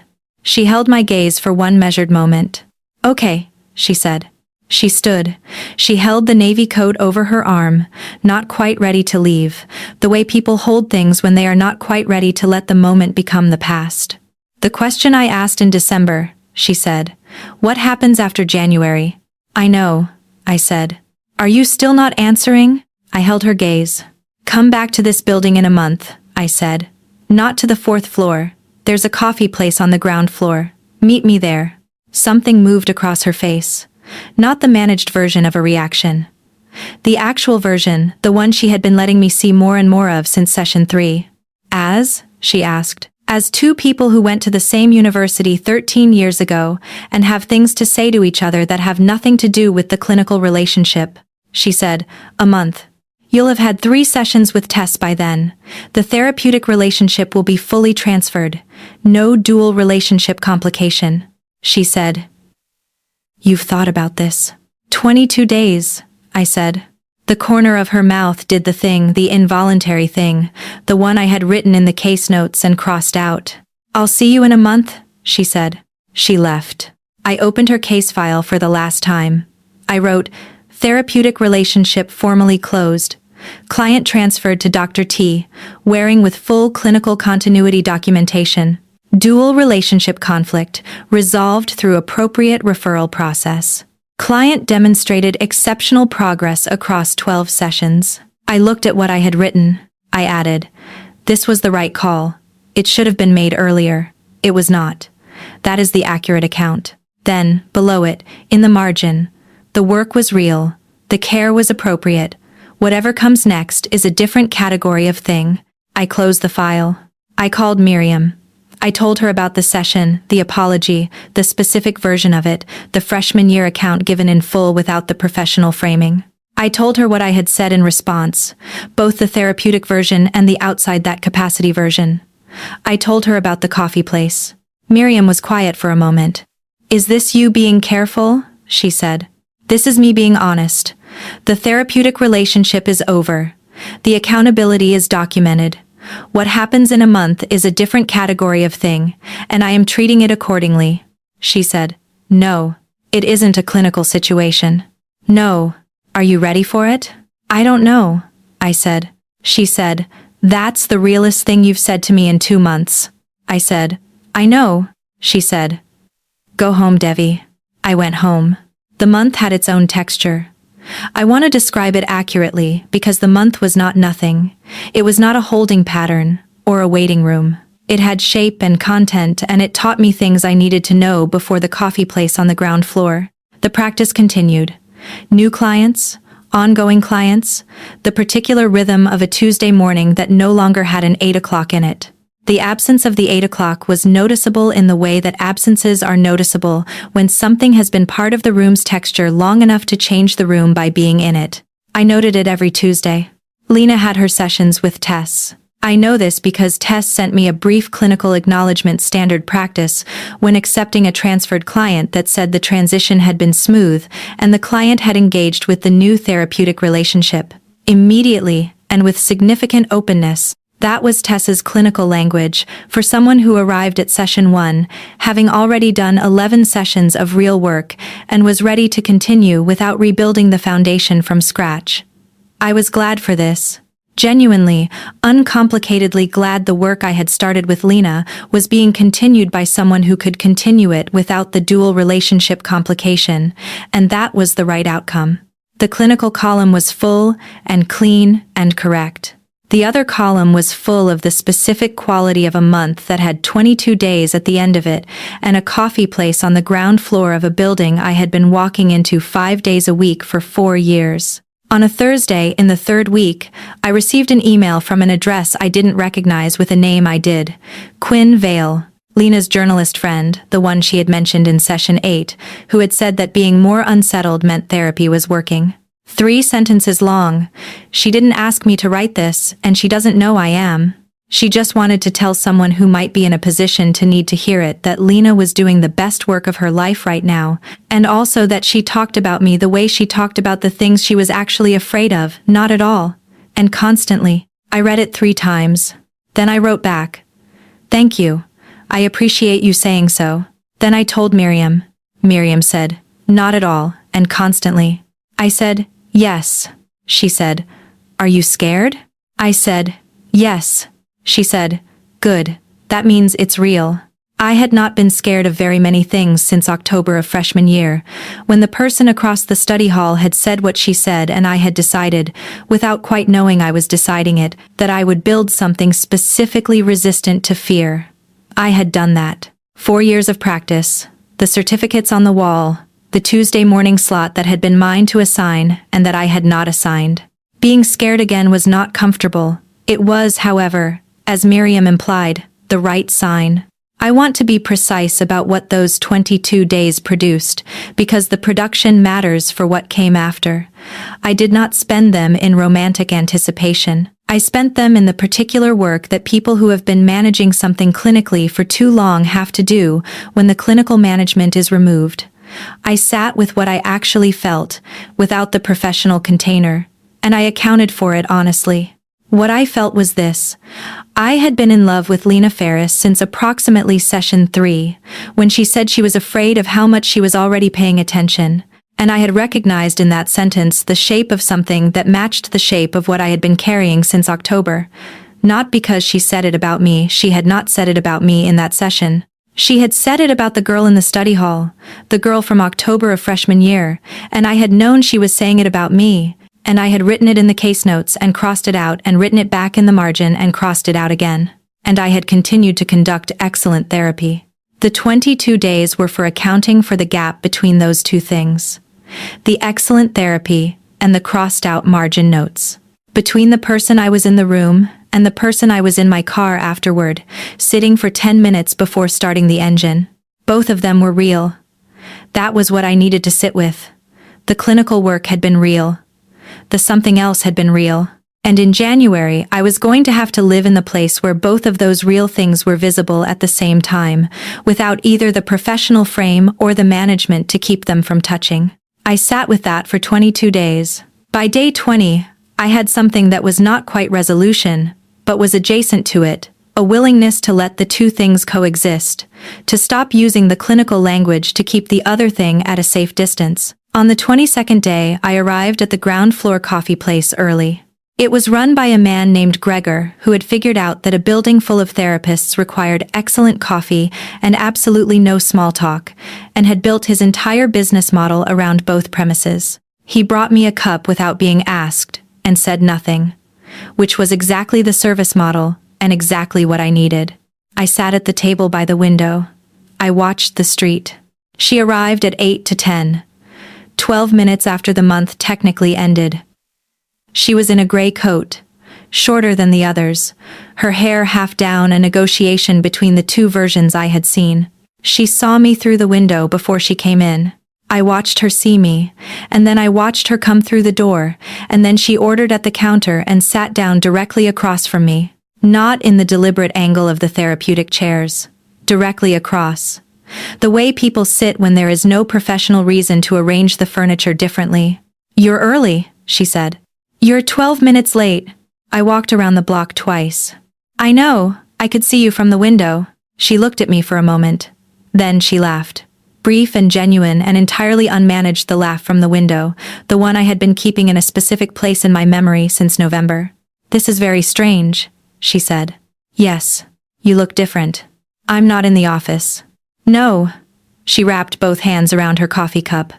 She held my gaze for one measured moment. "Okay," she said. She stood. She held the navy coat over her arm, not quite ready to leave, the way people hold things when they are not quite ready to let the moment become the past. "The question I asked in December," she said. "What happens after January?" "I know," I said. "Are you still not answering?" I held her gaze. "Come back to this building in a month," I said. "Not to the 4th floor. There's a coffee place on the ground floor. Meet me there." Something moved across her face. Not the managed version of a reaction. The actual version, the one she had been letting me see more and more of since session 3. "As?" she asked. "As two people who went to the same university 13 years ago and have things to say to each other that have nothing to do with the clinical relationship," she said. "A month. You'll have had 3 sessions with Tess by then. The therapeutic relationship will be fully transferred. No dual relationship complication," she said. "You've thought about this." 22 days, I said. The corner of her mouth did the thing, the involuntary thing, the one I had written in the case notes and crossed out. "I'll see you in a month," she said. She left. I opened her case file for the last time. I wrote, "Therapeutic relationship formally closed. Client transferred to Dr. T, wearing with full clinical continuity documentation. Dual relationship conflict, resolved through appropriate referral process. Client demonstrated exceptional progress across 12 sessions." I looked at what I had written. I added, "This was the right call. It should have been made earlier. It was not. That is the accurate account." Then, below it, in the margin, "The work was real. The care was appropriate. Whatever comes next is a different category of thing." I closed the file. I called Miriam. I told her about the session, the apology, the specific version of it, the freshman year account given in full without the professional framing. I told her what I had said in response, both the therapeutic version and the outside that capacity version. I told her about the coffee place. Miriam was quiet for a moment. "Is this you being careful?" she said. "This is me being honest. The therapeutic relationship is over. The accountability is documented. What happens in a month is a different category of thing, and I am treating it accordingly." She said, "No, it isn't a clinical situation." "No. Are you ready for it?" "I don't know," I said. She said, "That's the realest thing you've said to me in 2 months." I said, "I know," she said. "Go home, Devi." I went home. The month had its own texture. I want to describe it accurately because the month was not nothing. It was not a holding pattern or a waiting room. It had shape and content, and it taught me things I needed to know before the coffee place on the ground floor. The practice continued. New clients, ongoing clients, the particular rhythm of a Tuesday morning that no longer had an 8 o'clock in it. The absence of the 8 o'clock was noticeable in the way that absences are noticeable when something has been part of the room's texture long enough to change the room by being in it. I noted it every Tuesday. Lena had her sessions with Tess. I know this because Tess sent me a brief clinical acknowledgement standard practice when accepting a transferred client that said the transition had been smooth and the client had engaged with the new therapeutic relationship. Immediately, and with significant openness, that was Tess's clinical language for someone who arrived at session 1, having already done 11 sessions of real work and was ready to continue without rebuilding the foundation from scratch. I was glad for this. Genuinely, uncomplicatedly glad the work I had started with Lena was being continued by someone who could continue it without the dual relationship complication, and that was the right outcome. The clinical column was full and clean and correct. The other column was full of the specific quality of a month that had 22 days at the end of it and a coffee place on the ground floor of a building I had been walking into 5 days a week for 4 years. On a Thursday in the 3rd week, I received an email from an address I didn't recognize with a name I did. Quinn Vale, Lena's journalist friend, the one she had mentioned in session 8, who had said that being more unsettled meant therapy was working. 3 sentences long. She didn't ask me to write this, and she doesn't know I am. She just wanted to tell someone who might be in a position to need to hear it that Lena was doing the best work of her life right now, and also that she talked about me the way she talked about the things she was actually afraid of, not at all, and constantly. I read it 3 times. Then I wrote back, "Thank you. I appreciate you saying so. Then I told Miriam. Miriam said, not at all, and constantly. I said, yes. She said, are you scared? I said, yes. She said, good. That means it's real. I had not been scared of very many things since October of freshman year, when the person across the study hall had said what she said, and I had decided, without quite knowing I was deciding it, that I would build something specifically resistant to fear. I had done that. 4 years of practice, the certificates on the wall, the Tuesday morning slot that had been mine to assign and that I had not assigned. Being scared again was not comfortable. It was, however, as Miriam implied, the right sign. I want to be precise about what those 22 days produced, because the production matters for what came after. I did not spend them in romantic anticipation. I spent them in the particular work that people who have been managing something clinically for too long have to do when the clinical management is removed. I sat with what I actually felt, without the professional container, and I accounted for it honestly. What I felt was this. I had been in love with Lena Ferris since approximately session 3, when she said she was afraid of how much she was already paying attention, and I had recognized in that sentence the shape of something that matched the shape of what I had been carrying since October. Not because she said it about me, she had not said it about me in that session. She had said it about the girl in the study hall, the girl from October of freshman year, and I had known she was saying it about me, and I had written it in the case notes and crossed it out and written it back in the margin and crossed it out again. And I had continued to conduct excellent therapy. The 22 days were for accounting for the gap between those two things. The excellent therapy and the crossed out margin notes. Between the person I was in the room and the person I was in my car afterward, sitting for 10 minutes before starting the engine. Both of them were real. That was what I needed to sit with. The clinical work had been real. The something else had been real. And in January, I was going to have to live in the place where both of those real things were visible at the same time, without either the professional frame or the management to keep them from touching. I sat with that for 22 days. By day 20, I had something that was not quite resolution, but was adjacent to it, a willingness to let the two things coexist, to stop using the clinical language to keep the other thing at a safe distance. On the 22nd day, I arrived at the ground floor coffee place early. It was run by a man named Gregor, who had figured out that a building full of therapists required excellent coffee and absolutely no small talk, and had built his entire business model around both premises. He brought me a cup without being asked, and said nothing, which was exactly the service model, and exactly what I needed. I sat at the table by the window. I watched the street. She arrived at 8 to 10. 12 minutes after the month technically ended. She was in a gray coat, shorter than the others, her hair half down, a negotiation between the two versions I had seen. She saw me through the window before she came in. I watched her see me, and then I watched her come through the door, and then she ordered at the counter and sat down directly across from me. Not in the deliberate angle of the therapeutic chairs. Directly across. The way people sit when there is no professional reason to arrange the furniture differently. You're early, she said. You're 12 minutes late. I walked around the block twice. I know, I could see you from the window. She looked at me for a moment. Then she laughed. Brief and genuine and entirely unmanaged, the laugh from the window, the one I had been keeping in a specific place in my memory since November. This is very strange, she said. Yes, you look different. I'm not in the office. No. She wrapped both hands around her coffee cup.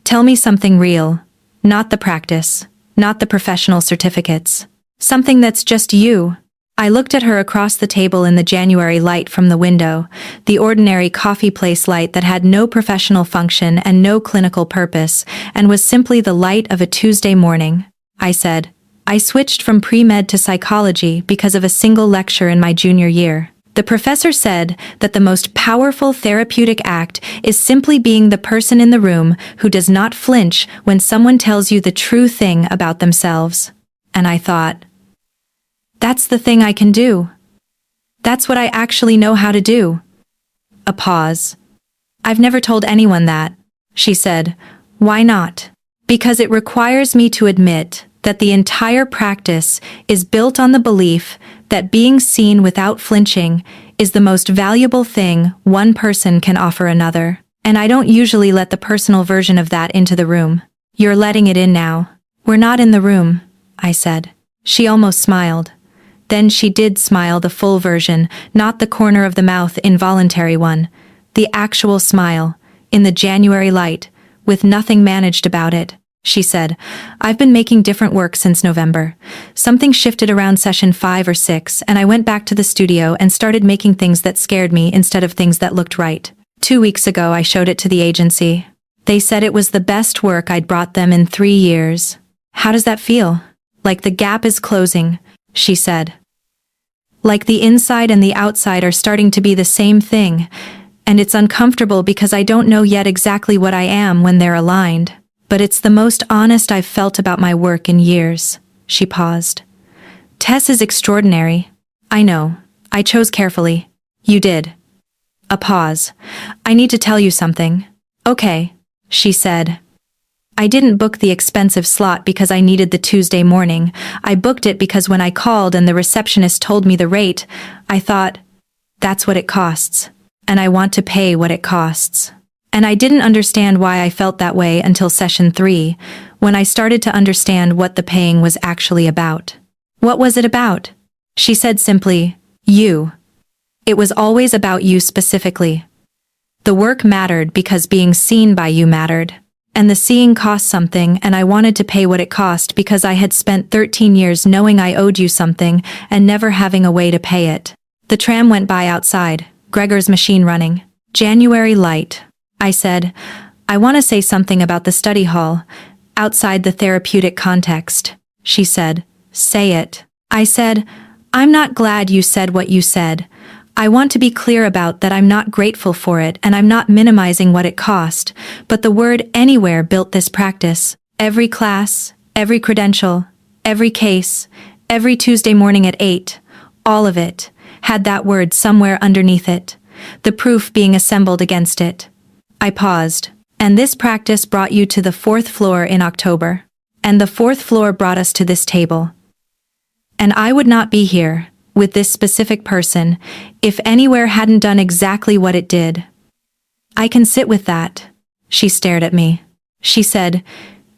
Tell me something real. Not the practice. Not the professional certificates. Something that's just you. I looked at her across the table in the January light from the window, the ordinary coffee place light that had no professional function and no clinical purpose, and was simply the light of a Tuesday morning. I said, I switched from pre-med to psychology because of a single lecture in my junior year. The professor said that the most powerful therapeutic act is simply being the person in the room who does not flinch when someone tells you the true thing about themselves. And I thought, that's the thing I can do. That's what I actually know how to do. A pause. I've never told anyone that, she said. Why not? Because it requires me to admit that the entire practice is built on the belief that being seen without flinching is the most valuable thing one person can offer another. And I don't usually let the personal version of that into the room. You're letting it in now. We're not in the room, I said. She almost smiled. Then she did smile, the full version, not the corner of the mouth involuntary one. The actual smile, in the January light, with nothing managed about it. She said, I've been making different work since November. Something shifted around session 5 or 6, and I went back to the studio and started making things that scared me instead of things that looked right. 2 weeks ago I showed it to the agency. They said it was the best work I'd brought them in 3 years. How does that feel? Like the gap is closing, she said. Like the inside and the outside are starting to be the same thing, and it's uncomfortable because I don't know yet exactly what I am when they're aligned. But it's the most honest I've felt about my work in years. She paused. Tess is extraordinary. I know. I chose carefully. You did. A pause. I need to tell you something. Okay, she said. I didn't book the expensive slot because I needed the Tuesday morning. I booked it because when I called and the receptionist told me the rate, I thought, that's what it costs. And I want to pay what it costs. And I didn't understand why I felt that way until session 3, when I started to understand what the paying was actually about. What was it about? She said simply, you. It was always about you specifically. The work mattered because being seen by you mattered. And the seeing cost something, and I wanted to pay what it cost because I had spent 13 years knowing I owed you something and never having a way to pay it. The tram went by outside, Gregor's machine running. January light. I said, I want to say something about the study hall, outside the therapeutic context. She said, say it. I said, I'm not glad you said what you said. I want to be clear about that. I'm not grateful for it and I'm not minimizing what it cost, but the word anywhere built this practice. Every class, every credential, every case, every Tuesday morning at 8, all of it, had that word somewhere underneath it, the proof being assembled against it. I paused. And this practice brought you to the 4th floor in October. And the 4th floor brought us to this table. And I would not be here, with this specific person, if anywhere hadn't done exactly what it did. I can sit with that. She stared at me. She said,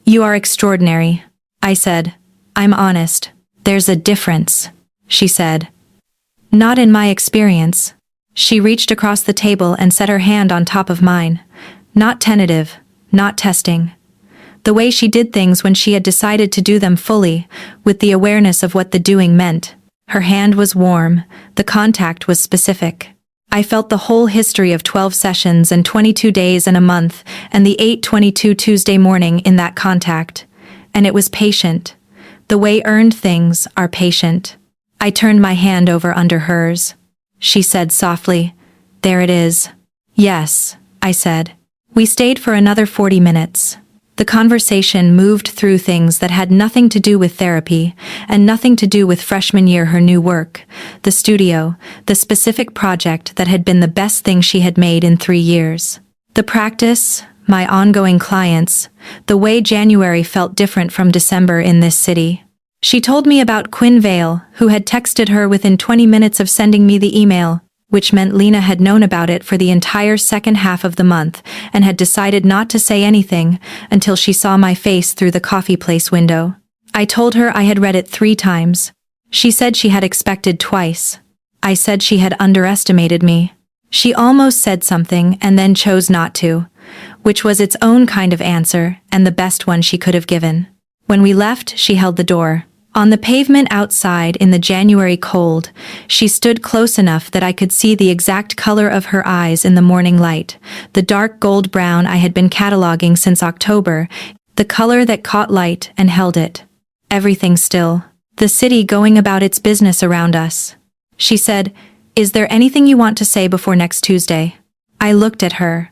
you are extraordinary. I said, I'm honest. There's a difference. She said. Not in my experience. She reached across the table and set her hand on top of mine. Not tentative, not testing. The way she did things when she had decided to do them fully, with the awareness of what the doing meant. Her hand was warm, the contact was specific. I felt the whole history of 12 sessions and 22 days and a month, and the 8/22 Tuesday morning in that contact. And it was patient. The way earned things are patient. I turned my hand over under hers. She said softly, there it is. Yes, I said. We stayed for another 40 minutes. The conversation moved through things that had nothing to do with therapy, and nothing to do with freshman year, her new work, the studio, the specific project that had been the best thing she had made in 3 years. The practice, my ongoing clients, the way January felt different from December in this city. She told me about Quinn Vale, who had texted her within 20 minutes of sending me the email, which meant Lena had known about it for the entire second half of the month and had decided not to say anything until she saw my face through the coffee place window. I told her I had read it 3 times. She said she had expected twice. I said she had underestimated me. She almost said something and then chose not to, which was its own kind of answer and the best one she could have given. When we left, she held the door. On the pavement outside in the January cold, she stood close enough that I could see the exact color of her eyes in the morning light, the dark gold brown I had been cataloging since October, the color that caught light and held it. Everything still. The city going about its business around us. She said, is there anything you want to say before next Tuesday? I looked at her.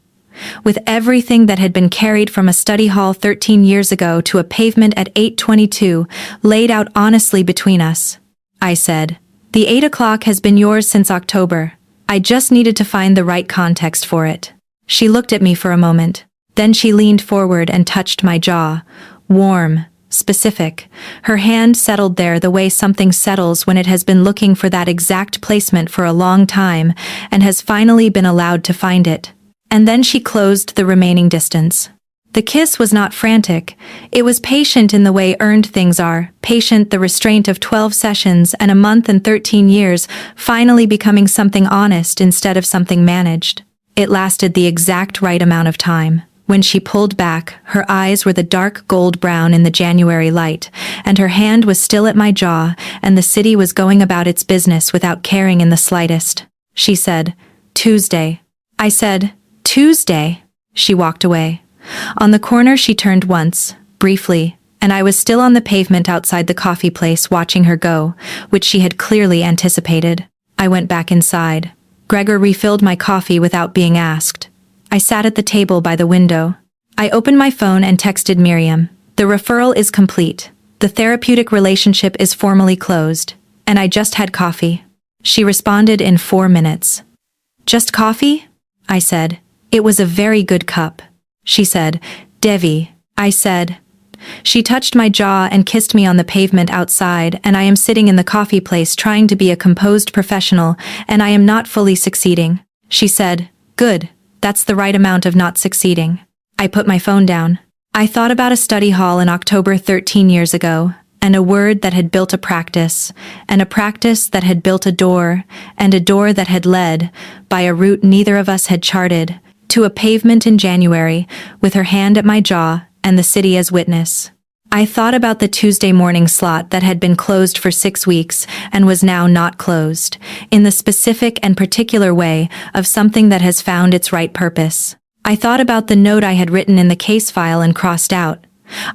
With everything that had been carried from a study hall 13 years ago to a pavement at 8:22 laid out honestly between us, I said, the 8 o'clock has been yours since October. I just needed to find the right context for it. She looked at me for a moment. Then she leaned forward and touched my jaw. Warm, specific. Her hand settled there the way something settles when it has been looking for that exact placement for a long time and has finally been allowed to find it. And then she closed the remaining distance. The kiss was not frantic. It was patient in the way earned things are, patient the restraint of 12 sessions and a month and 13 years, finally becoming something honest instead of something managed. It lasted the exact right amount of time. When she pulled back, her eyes were the dark gold brown in the January light, and her hand was still at my jaw, and the city was going about its business without caring in the slightest. She said, "Tuesday." I said, "Tuesday." She walked away. On the corner she turned once, briefly, and I was still on the pavement outside the coffee place watching her go, which she had clearly anticipated. I went back inside. Gregor refilled my coffee without being asked. I sat at the table by the window. I opened my phone and texted Miriam. "The referral is complete. The therapeutic relationship is formally closed. And I just had coffee." She responded in 4 minutes. "Just coffee?" I said. "It was a very good cup." She said, "Devi." I said. She touched my jaw and kissed me on the pavement outside, and I am sitting in the coffee place trying to be a composed professional, and I am not fully succeeding. She said, "Good, that's the right amount of not succeeding." I put my phone down. I thought about a study hall in October 13 years ago, and a word that had built a practice, and a practice that had built a door, and a door that had led, by a route neither of us had charted, to a pavement in January, with her hand at my jaw, and the city as witness. I thought about the Tuesday morning slot that had been closed for 6 weeks and was now not closed, in the specific and particular way of something that has found its right purpose. I thought about the note I had written in the case file and crossed out.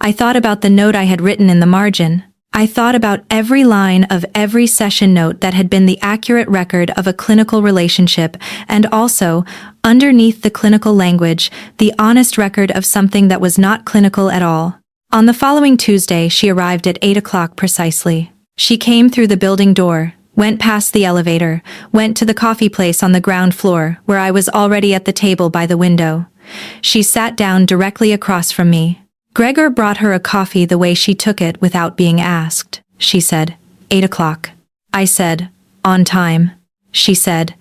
I thought about the note I had written in the margin. I thought about every line of every session note that had been the accurate record of a clinical relationship, and also, underneath the clinical language, the honest record of something that was not clinical at all. On the following Tuesday, she arrived at 8 o'clock precisely. She came through the building door, went past the elevator, went to the coffee place on the ground floor, where I was already at the table by the window. She sat down directly across from me. Gregor brought her a coffee the way she took it without being asked. She said, 8 o'clock. I said, on time. She said,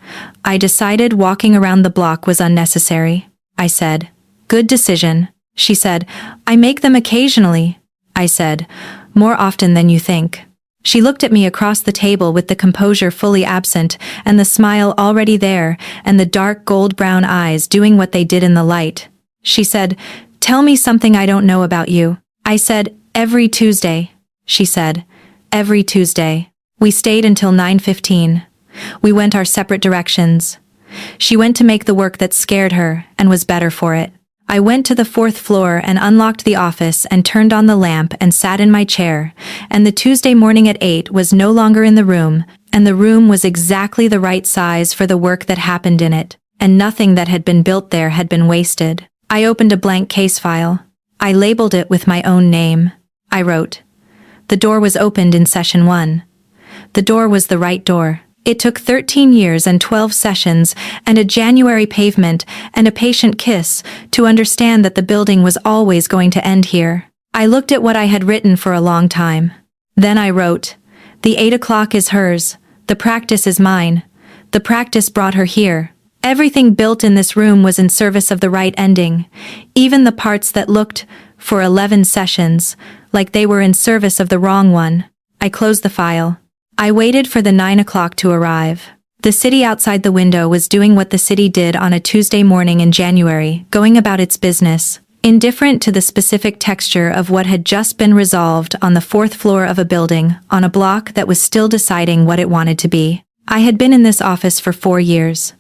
I decided walking around the block was unnecessary. I said, good decision. She said, I make them occasionally. I said, more often than you think. She looked at me across the table with the composure fully absent, and the smile already there, and the dark gold-brown eyes doing what they did in the light. She said, tell me something I don't know about you. I said, every Tuesday. She said, every Tuesday. We stayed until 9:15. We went our separate directions. She went to make the work that scared her, and was better for it. I went to the 4th floor and unlocked the office and turned on the lamp and sat in my chair, and the Tuesday morning at 8 was no longer in the room, and the room was exactly the right size for the work that happened in it, and nothing that had been built there had been wasted. I opened a blank case file. I labeled it with my own name. I wrote, the door was opened in session 1. The door was the right door. It took 13 years and 12 sessions and a January pavement and a patient kiss to understand that the building was always going to end here. I looked at what I had written for a long time. Then I wrote, the 8 o'clock is hers. The practice is mine. The practice brought her here. Everything built in this room was in service of the right ending, even the parts that looked, for 11 sessions, like they were in service of the wrong one. I closed the file. I waited for the 9 o'clock to arrive. The city outside the window was doing what the city did on a Tuesday morning in January, going about its business, indifferent to the specific texture of what had just been resolved on the 4th floor of a building, on a block that was still deciding what it wanted to be. I had been in this office for 4 years.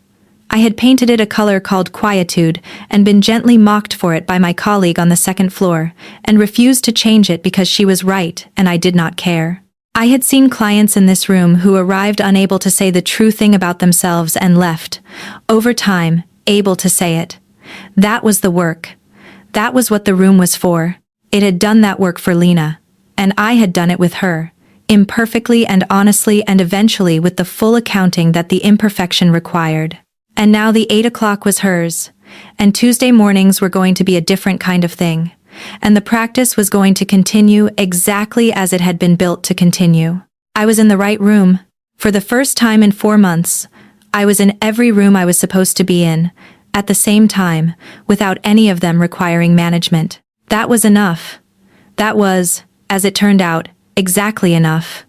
I had painted it a color called quietude and been gently mocked for it by my colleague on the 2nd floor, and refused to change it because she was right and I did not care. I had seen clients in this room who arrived unable to say the true thing about themselves and left, over time, able to say it. That was the work. That was what the room was for. It had done that work for Lena. And I had done it with her, imperfectly and honestly, and eventually with the full accounting that the imperfection required. And now the 8 o'clock was hers. And Tuesday mornings were going to be a different kind of thing. and the practice was going to continue exactly as it had been built to continue. I was in the right room. For the first time in 4 months, I was in every room I was supposed to be in, at the same time, without any of them requiring management. That was enough. That was, as it turned out, exactly enough.